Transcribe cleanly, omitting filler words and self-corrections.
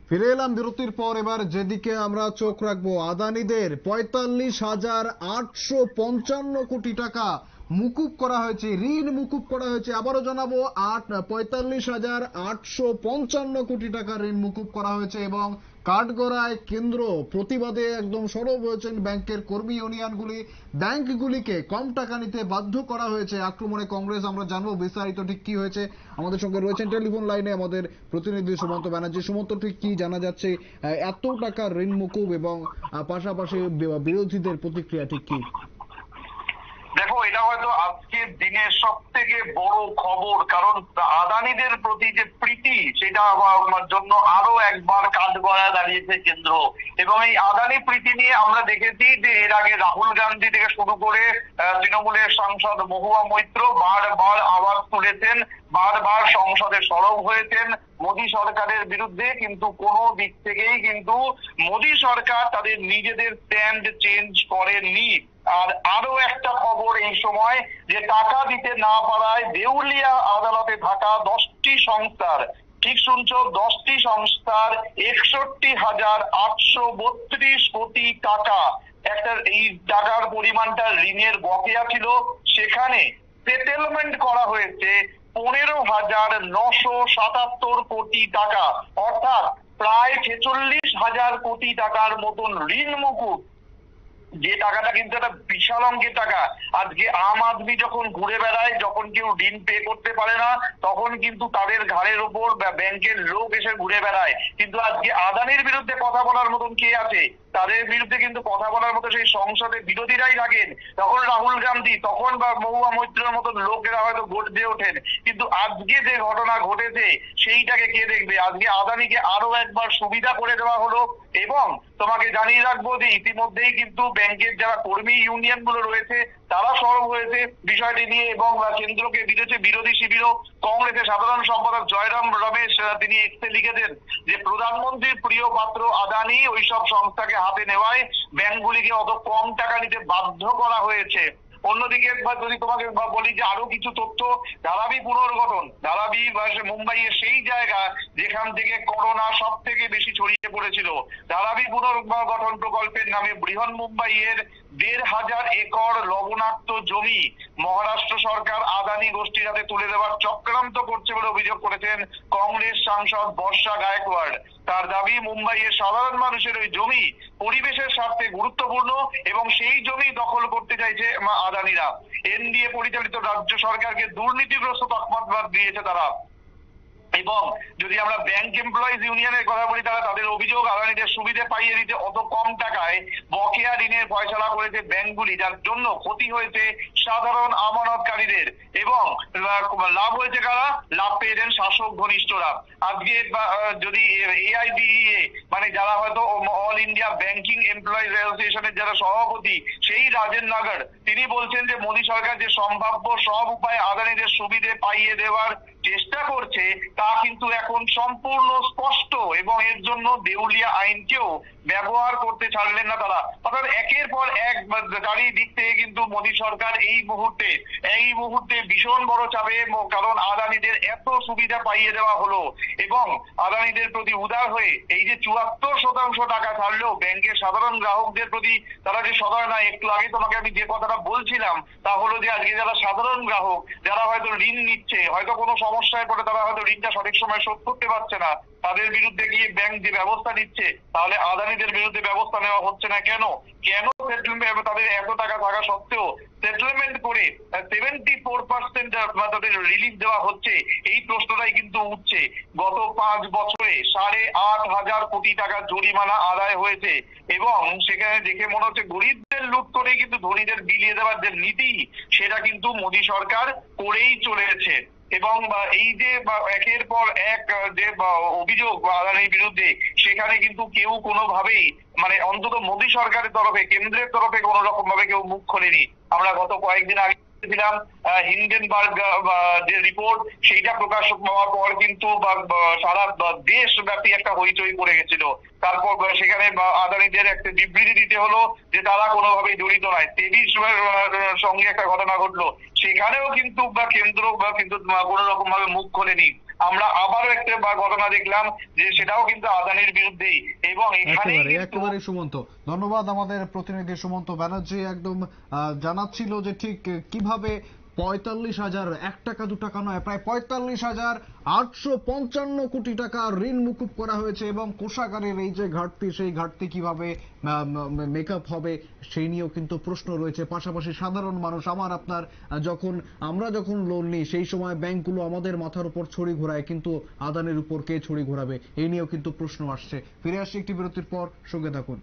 ফিরে এলাম বিরতির পর। এবার যেদিকে আমরা চোখ রাখবো, আদানিদের 45,855 কোটি টাকা মুকুব করা হয়েছে, ঋণ মুকুব করা হয়েছে। আবারও জানাবো, 45,855 কোটি টাকা ঋণ মুকুব করা হয়েছে। এবং কাঠগড়ায় কেন্দ্র প্রতিবাদে একদম সরব হয়েছেন ব্যাংকের কর্মী ইউনিয়নগুলি। ব্যাংকগুলিকে কম টাকা নিতে বাধ্য করা হয়েছে আক্রমণে কংগ্রেস। আমরা জানবো বিস্তারিত ঠিক কি হয়েছে। আমাদের সঙ্গে রয়েছেন টেলিফোন লাইনে আমাদের প্রতিনিধি সুমন্ত ব্যানার্জি। সুমন্ত, ঠিক কি জানা যাচ্ছে এত টাকার ঋণ মুকুব এবং পাশাপাশি বিরোধীদের প্রতিক্রিয়া ঠিক কি? দেখো, এটা হয়তো আজকের দিনের সব থেকে বড় খবর, কারণ আদানিদের প্রতি যে প্রীতি সেটা আমার জন্য আরো একবার কাঠগড়ায় দাঁড়িয়েছে কেন্দ্র। এবং এই আদানি প্রীতি নিয়ে আমরা দেখেছি যে এর আগে রাহুল গান্ধী থেকে শুরু করে তৃণমূলের সাংসদ মহুয়া মৈত্র বারবার আওয়াজ তুলেছেন, বারবার সংসদে সরব হয়েছেন মোদী সরকারের বিরুদ্ধে, কিন্তু কোনো দিক থেকেই কিন্তু মোদী সরকার তাদের নিজেদের স্ট্যান্ড চেঞ্জ করেননি। আর আরো একটা খবর এই সময়, যে টাকা দিতে না পারায় দেউলিয়া আদালতে থাকা 10টি সংস্থার, ঠিক শুনছো, 10টি সংস্থার 61,832 কোটি টাকা, একটা এই টাকার পরিমাণটা ঋণের বকেয়া ছিল, সেখানে সেটেলমেন্ট করা হয়েছে 15,977 কোটি টাকা, অর্থাৎ প্রায় 46,000 কোটি টাকার মতন ঋণ মুকুব। যে টাকাটা কিন্তু একটা বিশাল অঙ্কের টাকা। আজকে আম আদমি যখন ঘুরে বেড়ায়, যখন কেউ ঋণ পে করতে পারে না, তখন কিন্তু তাদের ঘাড়ের উপর ব্যাংকের লোক এসে ঘুরে বেড়ায়। কিন্তু আজকে আদানির বিরুদ্ধে কথা বলার মতন কে আছে? তাদের বিরুদ্ধে কিন্তু কথা বলার মতো সেই সংসদে বিরোধীরাই থাকেন। তখন রাহুল গান্ধী, তখন বা মহুয়া মৈত্রের মতন লোকেরা হয়তো ভোট দিয়ে ওঠেন। কিন্তু আজকে যে ঘটনা ঘটেছে সেইটাকে কে দেখবে? আজকে আদানিকে আরো একবার সুবিধা করে দেওয়া হলো। এবং তোমাকে জানিয়ে রাখবো যে ইতিমধ্যেই কিন্তু ব্যাংকের যারা কর্মী ইউনিয়ন গুলো রয়েছে তারা সরব হয়েছে বিষয়টি নিয়ে, এবং কেন্দ্রকে দিয়েছে বিরোধী শিবিরও। কংগ্রেসের সাধারণ সম্পাদক জয়রাম রমেশ তিনি এক্সে লিখেছেন যে প্রধানমন্ত্রীর প্রিয় পাত্র আদানি ওইসব সংস্থাকে হাতে নেওয়ায় ব্যাংকগুলিকে অত কম টাকা নিতে বাধ্য করা হয়েছে। অন্যদিকে যদি তোমাকে বলি যে আরো কিছু তথ্য, ধারাবি পুনর্গঠন, ধারাবি মুম্বাইয়ের সেই জায়গা যেখান থেকে করোনা সব থেকে বেশি ছড়িয়ে পড়েছিল, ধারাবি পুনর্গঠন প্রকল্পের নামে বৃহন মুম্বাইয়ের 1,500 একর লবণাক্ত জমি মহারাষ্ট্র সরকার আদানি গোষ্ঠীর হাতে তুলে দেওয়ার চক্রান্ত করছে বলে অভিযোগ করেছেন কংগ্রেস সাংসদ বর্ষা গায়কোয়াড়। তার দাবি, মুম্বাইয়ের সাধারণ মানুষের ওই জমি পরিবেশের স্বার্থে গুরুত্বপূর্ণ এবং সেই জমি দখল করতে চাইছে আদানিরা। এনডিএ পরিচালিত রাজ্য সরকারকে দুর্নীতিগ্রস্ত তকমা দিয়েছে তারা। এবং যদি আমরা ব্যাংক এমপ্লয়িজ ইউনিয়নের কথা বলি, তাদের অভিযোগ আদানিদের সুবিধে পাইয়ে দিতে অত কম টাকায় বকেয়া ঋণের ফয়সালা করেছে ব্যাংকগুলি, যার জন্য ক্ষতি হয়েছে সাধারণ আমানতকারীদের। এবং লাভ হয়েছে কারা? লাভ পেয়েছেন শাসক ঘনিষ্ঠরা। আজকে যদি এআইবিএ মানে যারা হয়তো অল ইন্ডিয়া ব্যাংকিং এমপ্লয়িজ অ্যাসোসিয়েশনের যারা সভাপতি, সেই রাজেন নাগার, তিনি বলছেন যে মোদী সরকার যে সম্ভাব্য সব উপায়ে আদানিদের সুবিধে পাইয়ে দেওয়ার চেষ্টা করছে তা কিন্তু এখন সম্পূর্ণ স্পষ্ট, এবং এর জন্য দেউলিয়া আইনকেও ব্যবহার করতে ছাড়লেন না তারা। অর্থাৎ একের পর এক চারিদিক থেকে কিন্তু মোদী সরকার এই মুহূর্তে ভীষণ বড় চাপে, কারণ আদানিদের এত সুবিধা পাইয়ে দেওয়া হলো। এবং আদানিদের প্রতি উদার হয়ে এই যে 74% টাকা ছাড়লেও ব্যাংকের সাধারণ গ্রাহকদের প্রতি তারা যে সদয় না। একটু আগে তোমাকে আমি যে কথাটা বলছিলাম তা হলো যে আজকে যারা সাধারণ গ্রাহক, যারা হয়তো ঋণ নিচ্ছে, হয়তো কোনো সমস্যায় পড়ে তারা হয়তো ঋণটা সঠিক সময় শোধ করতে পারছে না, তাদের বিরুদ্ধে গিয়ে ব্যাংক যে ব্যবস্থা নিচ্ছে, তাহলে আদানিদের বিরুদ্ধে ব্যবস্থা নেওয়া হচ্ছে না কেন? সেটেলমেন্ট, তাদের এত টাকা থাকা সত্ত্বেও সেটেলমেন্ট করে 74% তাদের রিলিফ দেওয়া হচ্ছে, এই প্রশ্নটাই কিন্তু উঠছে। গত 5 বছরে 8,500 কোটি টাকা জরিমানা আদায় হয়েছে, এবং সেখানে দেখে মনে হচ্ছে গরিবদের লুট করে কিন্তু ধনীদের বিলিয়ে দেওয়ার যে নীতি, সেটা কিন্তু মোদী সরকার করেই চলেছে। এবং এই যে একের পর এক যে অভিযোগ আদানির বিরুদ্ধে, সেখানে কিন্তু কেউ কোনোভাবেই মানে অন্তত মোদী সরকারের তরফে, কেন্দ্রের তরফে কোনো রকম ভাবে কেউ মুখ খোলেনি। আমরা গত কয়েকদিন আগে ছিলাম হিন্ডেনবার্গ যে রিপোর্ট, সেইটা প্রকাশ হওয়ার পর কিন্তু সারা দেশব্যাপী একটা হইচই পড়ে গেছিল। তারপর সেখানে আদানিদের একটা বিবৃতি দিতে হলো যে তারা কোনোভাবেই জড়িত নয়। তেবির সঙ্গে একটা ঘটনা ঘটলো, সেখানেও কিন্তু কেন্দ্র কিন্তু কোনো রকম ভাবে মুখ খোলেনি। আমরা আবারও একটা ঘটনা দেখলাম যে সেটাও কিন্তু আদানির বিরুদ্ধেই, এবং এখানেই কিন্তু একেবারে সুমন্ত, ধন্যবাদ। আমাদের প্রতিনিধি সুমন্ত ব্যানার্জি একদম জানাচ্ছিল যে ঠিক কিভাবে 45,000, 1 টাকা 2 টাকা নয়, প্রায় 45,855 কোটি টাকা ঋণ মুকুব করা হয়েছে এবং কোষাগারের এই যে ঘাটতি, সেই ঘাটতি কিভাবে মেকআপ হবে সেই নিয়েও কিন্তু প্রশ্ন রয়েছে। পাশাপাশি সাধারণ মানুষ আমার আপনার আমরা যখন লোন নিই সেই সময় ব্যাংকগুলো আমাদের মাথার উপর ছড়ি ঘোরায়, কিন্তু আদানের উপর কে ছড়ি ঘোরাবে এই নিয়েও কিন্তু প্রশ্ন আসছে। ফিরে আসছি একটি বিরতির পর, সঙ্গে থাকুন।